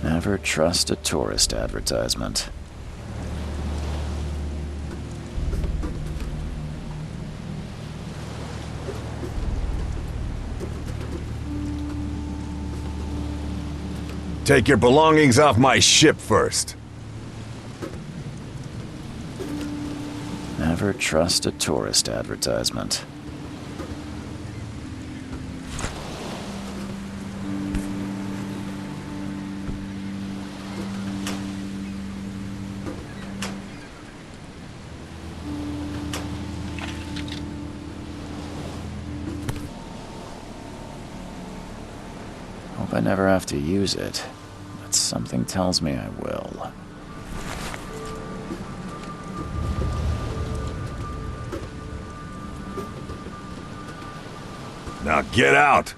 Never trust a tourist advertisement. Take your belongings off my ship first. Never trust a tourist advertisement. Hope I never have to use it, but something tells me I will. Now get out!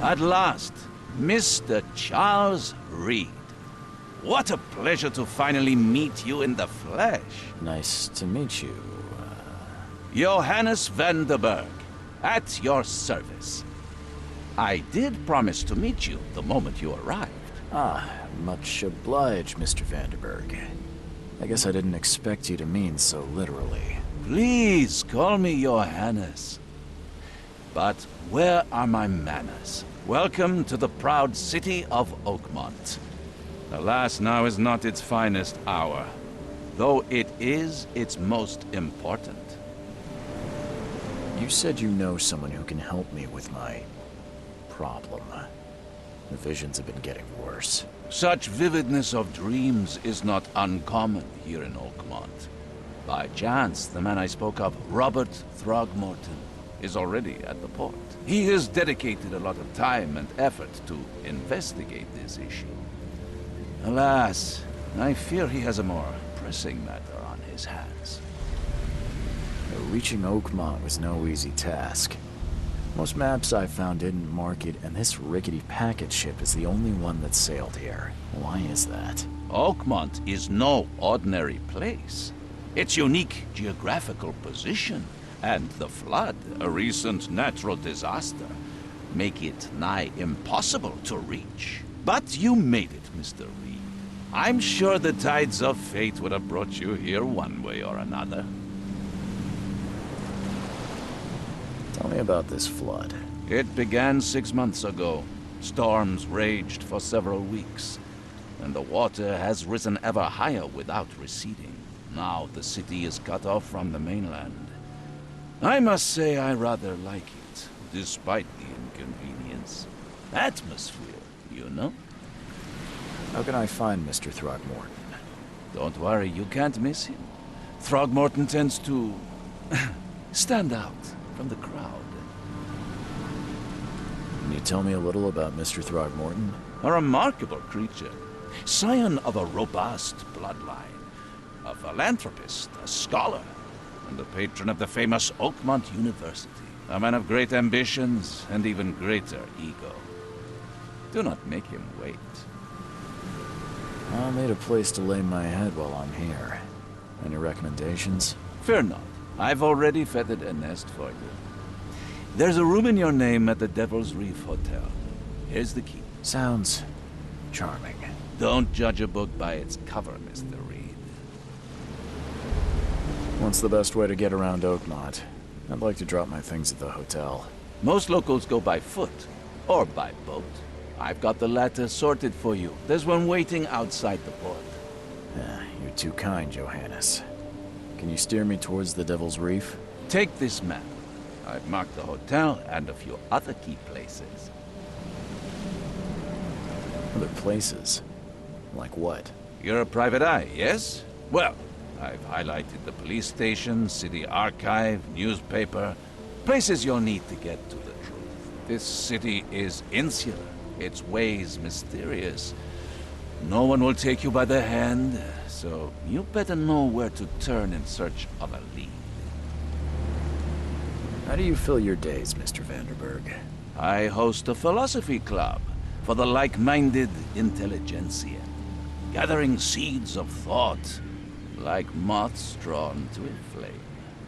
At last, Mr. Charles Reed. What a pleasure to finally meet you in the flesh. Nice to meet you. Johannes van der Berg, at your service. I did promise to meet you the moment you arrived. Ah, much obliged, Mr. Vanderberg. I guess I didn't expect you to mean so literally. Please call me Johannes. But where are my manners? Welcome to the proud city of Oakmont. Alas, now is not its finest hour, though it is its most important. You said you know someone who can help me with my problem. The visions have been getting worse. Such vividness of dreams is not uncommon here in Oakmont. By chance, the man I spoke of, Robert Throgmorton, is already at the port. He has dedicated a lot of time and effort to investigate this issue. Alas, I fear he has a more pressing matter on his hands. Reaching Oakmont was no easy task. Most maps I found didn't mark it, and this rickety packet ship is the only one that sailed here. Why is that? Oakmont is no ordinary place. Its unique geographical position and the flood, a recent natural disaster, make it nigh impossible to reach. But you made it, Mr. Reed. I'm sure the tides of fate would have brought you here one way or another. Tell me about this flood. It began 6 months ago. Storms raged for several weeks, and the water has risen ever higher without receding. Now the city is cut off from the mainland. I must say I rather like it, despite the inconvenience. Atmosphere, you know? How can I find Mr. Throgmorton? Don't worry, you can't miss him. Throgmorton tends to stand out from the crowd. Can you tell me a little about Mr. Throgmorton? A remarkable creature, scion of a robust bloodline, a philanthropist, a scholar, and the patron of the famous Oakmont University. A man of great ambitions and even greater ego. Do not make him wait. I'll need a place to lay my head while I'm here. Any recommendations? Fear not. I've already feathered a nest for you. There's a room in your name at the Devil's Reef Hotel. Here's the key. Sounds charming. Don't judge a book by its cover, Mr. Reed. What's the best way to get around Oakmont? I'd like to drop my things at the hotel. Most locals go by foot, or by boat. I've got the latter sorted for you. There's one waiting outside the port. You're too kind, Johannes. Can you steer me towards the Devil's Reef? Take this map. I've marked the hotel and a few other key places. Other places? Like what? You're a private eye, yes? Well, I've highlighted the police station, city archive, newspaper, places you'll need to get to the truth. This city is insular, its ways mysterious. No one will take you by the hand, so you better know where to turn in search of a lead. How do you fill your days, Mr. Vanderberg? I host a philosophy club for the like-minded intelligentsia, gathering seeds of thought like moths drawn to a flame.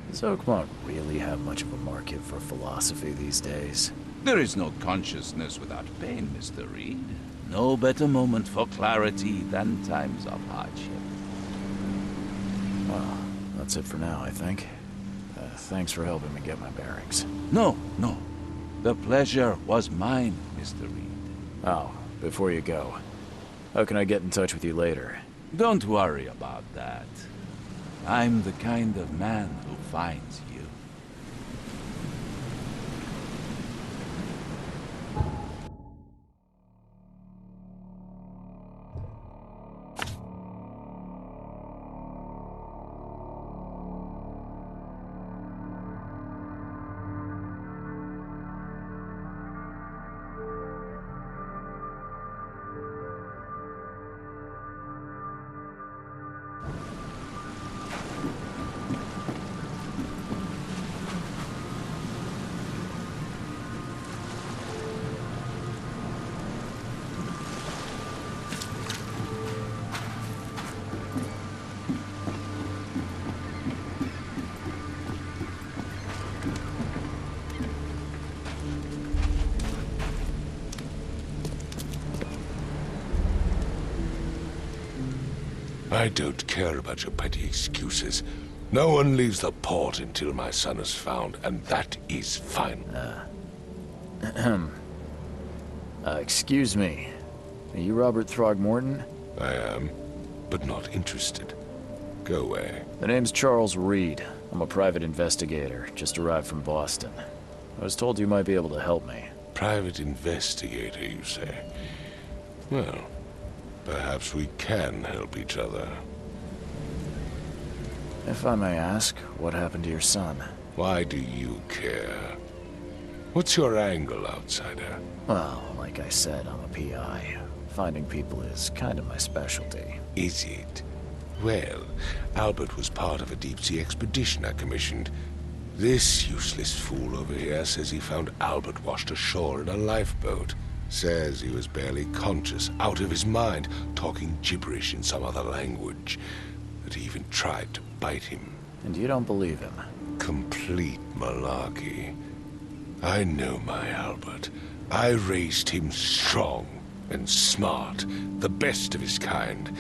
Does Oakmont really have much of a market for philosophy these days? There is no consciousness without pain, Mr. Reed. No better moment for clarity than times of hardship. Well, that's it for now, I think. Thanks for helping me get my bearings. No. The pleasure was mine, Mr. Reed. Oh, before you go, how can I get in touch with you later? Don't worry about that. I'm the kind of man who finds you. I don't care about your petty excuses. No one leaves the port until my son is found, and that is fine. Excuse me. Are you Robert Throgmorton? I am, but not interested. Go away. The name's Charles Reed. I'm a private investigator, just arrived from Boston. I was told you might be able to help me. Private investigator, you say? Well, perhaps we can help each other. If I may ask, what happened to your son? Why do you care? What's your angle, outsider? Well, like I said, I'm a PI. Finding people is kind of my specialty. Is it? Well, Albert was part of a deep-sea expedition I commissioned. This useless fool over here says he found Albert washed ashore in a lifeboat. Says he was barely conscious, out of his mind, talking gibberish in some other language. That he even tried to bite him. And you don't believe him? Complete malarkey. I know my Albert. I raised him strong and smart, the best of his kind.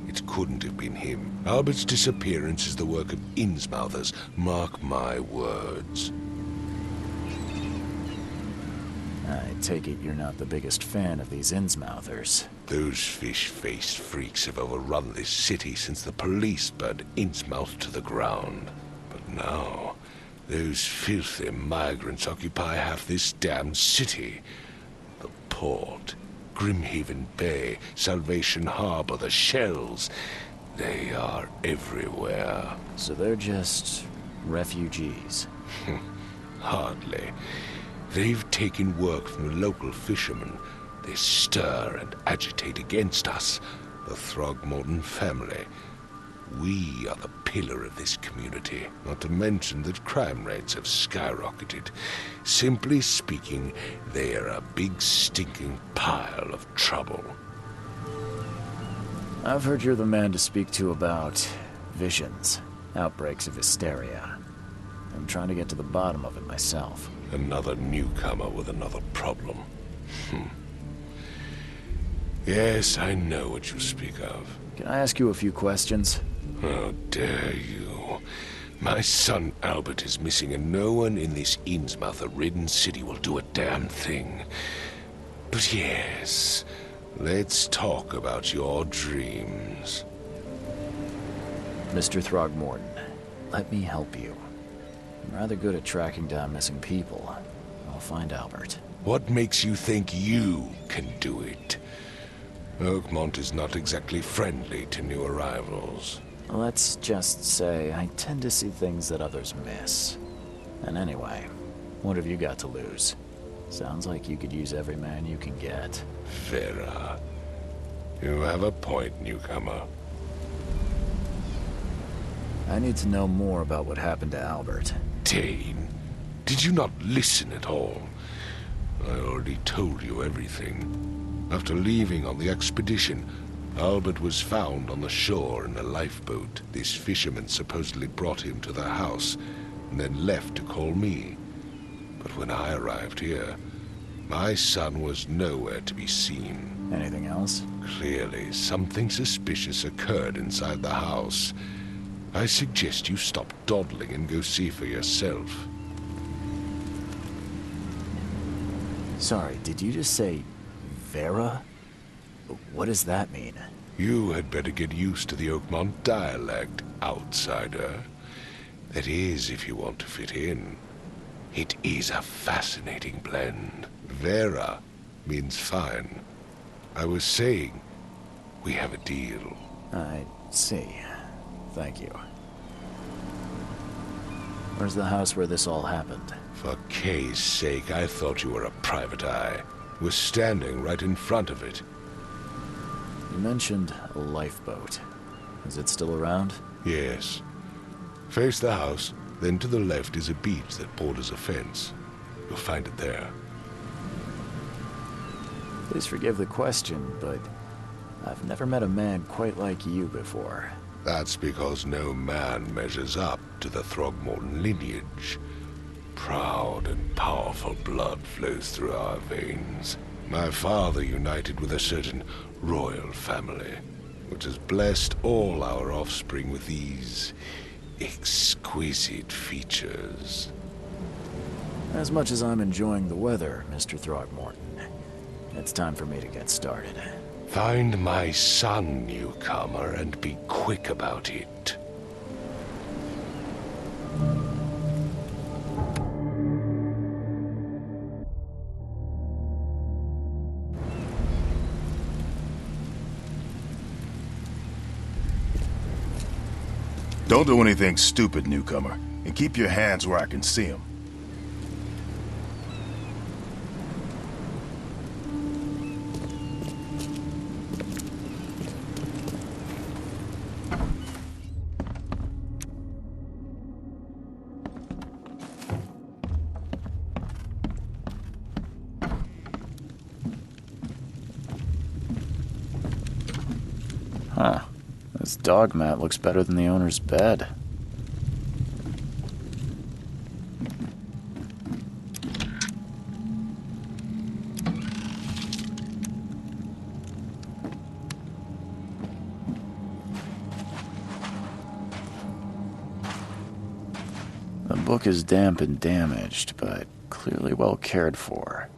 It couldn't have been him. Albert's disappearance is the work of Innsmouthers, mark my words. I take it you're not the biggest fan of these Innsmouthers. Those fish-faced freaks have overrun this city since the police burned Innsmouth to the ground. But now, those filthy migrants occupy half this damned city. The port Grimhaven Bay, Salvation Harbor, the shells. They are everywhere. So they're just refugees. Hardly. They've taken work from the local fishermen. They stir and agitate against us, the Throgmorton family. We are the pillar of this community, not to mention that crime rates have skyrocketed. Simply speaking, they are a big stinking pile of trouble. I've heard you're the man to speak to about visions, outbreaks of hysteria. I'm trying to get to the bottom of it myself. Another newcomer with another problem. Yes, I know what you speak of. Can I ask you a few questions? How dare you? My son Albert is missing, and no one in this Innsmouth-ridden city will do a damn thing. But yes, let's talk about your dreams. Mr. Throgmorton, let me help you. I'm rather good at tracking down missing people. I'll find Albert. What makes you think you can do it? Oakmont is not exactly friendly to new arrivals. Let's just say I tend to see things that others miss. And anyway, what have you got to lose? Sounds like you could use every man you can get. Vera, you have a point, newcomer. I need to know more about what happened to Albert. Dane, did you not listen at all? I already told you everything. After leaving on the expedition, Albert was found on the shore in a lifeboat. This fisherman supposedly brought him to their house, and then left to call me. But when I arrived here, my son was nowhere to be seen. Anything else? Clearly, something suspicious occurred inside the house. I suggest you stop dawdling and go see for yourself. Sorry, did you just say Vera? What does that mean? You had better get used to the Oakmont dialect, outsider. That is, if you want to fit in. It is a fascinating blend. Vera means fine. I was saying, we have a deal. I see. Thank you. Where's the house where this all happened? For Kay's sake, I thought you were a private eye. Was standing right in front of it. You mentioned a lifeboat. Is it still around? Yes. Face the house, then to the left is a beach that borders a fence. You'll find it there. Please forgive the question, but I've never met a man quite like you before. That's because no man measures up to the Throgmorton lineage. Proud and powerful blood flows through our veins. My father united with a certain royal family, which has blessed all our offspring with these exquisite features. As much as I'm enjoying the weather, Mr. Throgmorton, it's time for me to get started. Find my son, newcomer, and be quick about it. Don't do anything stupid, newcomer, and keep your hands where I can see them. Huh. This dog mat looks better than the owner's bed. The book is damp and damaged, but clearly well cared for.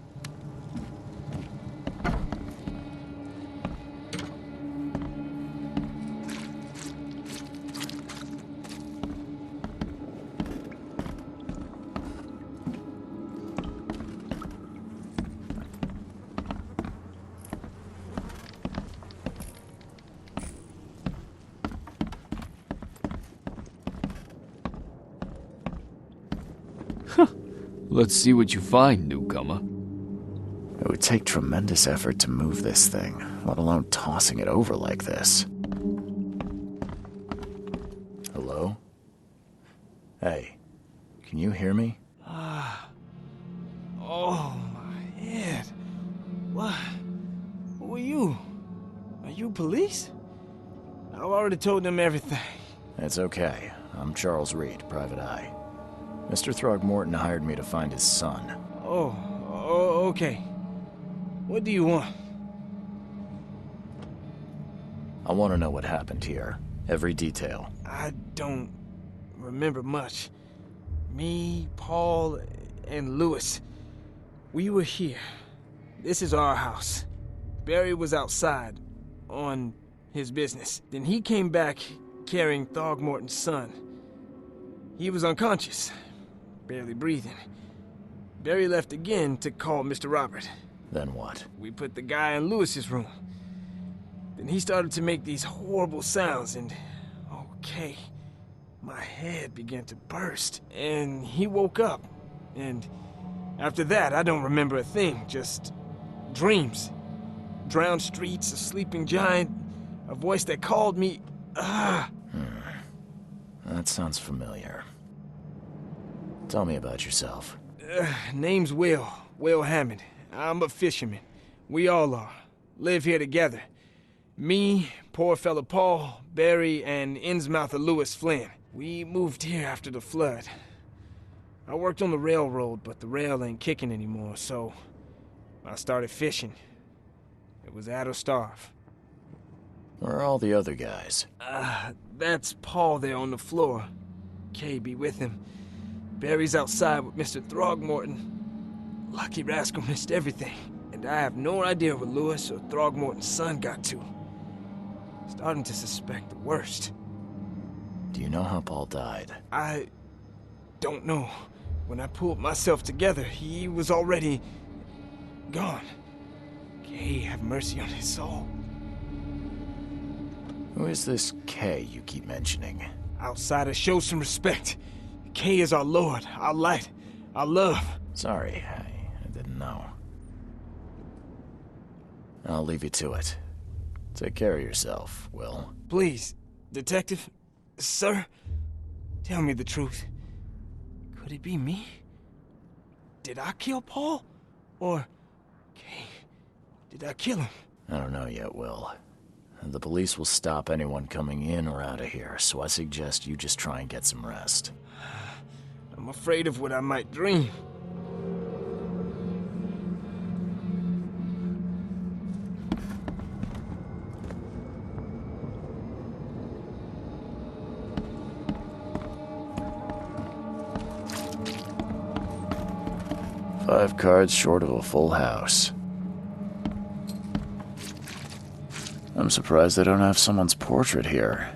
Let's see what you find, newcomer. It would take tremendous effort to move this thing, let alone tossing it over like this. Hello? Hey, can you hear me? Oh, my head. What? Who are you? Are you police? I've already told them everything. It's okay. I'm Charles Reed, Private Eye. Mr. Throgmorton hired me to find his son. Oh, okay. What do you want? I want to know what happened here. Every detail. I don't remember much. Me, Paul, and Lewis. We were here. This is our house. Barry was outside, on his business. Then he came back carrying Throgmorton's son. He was unconscious, barely breathing. Barry left again to call Mr. Robert. Then what? We put the guy in Lewis's room. Then he started to make these horrible sounds and... okay, my head began to burst. And he woke up. And after that, I don't remember a thing, just dreams. Drowned streets, a sleeping giant, a voice that called me... That sounds familiar. Tell me about yourself. Name's Will Hammond. I'm a fisherman. We all are. Live here together. Me, poor fella Paul, Barry, and Innsmouther Lewis Flynn. We moved here after the flood. I worked on the railroad, but the rail ain't kicking anymore, so I started fishing. It was at or starve. Where are all the other guys? That's Paul there on the floor. Kay be with him. Barry's outside with Mr. Throgmorton. Lucky rascal missed everything, and I have no idea where Lewis or Throgmorton's son got to. Starting to suspect the worst. Do you know how Paul died? I don't know. When I pulled myself together, he was already gone. Kay have mercy on his soul. Who is this K you keep mentioning? Outsiders, show some respect. Kay is our lord, our light, our love. Sorry, I didn't know. I'll leave you to it. Take care of yourself, Will. Please, detective, sir, tell me the truth. Could it be me? Did I kill Paul? Or, Kay, did I kill him? I don't know yet, Will. The police will stop anyone coming in or out of here, so I suggest you just try and get some rest. I'm afraid of what I might dream. Five cards short of a full house. I'm surprised they don't have someone's portrait here.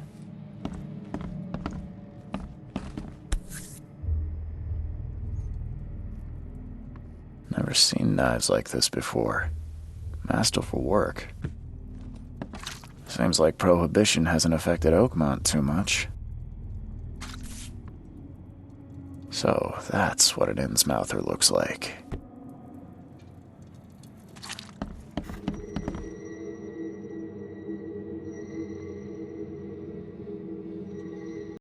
Never seen knives like this before. Masterful work. Seems like Prohibition hasn't affected Oakmont too much. So, that's what an Innsmouther looks like.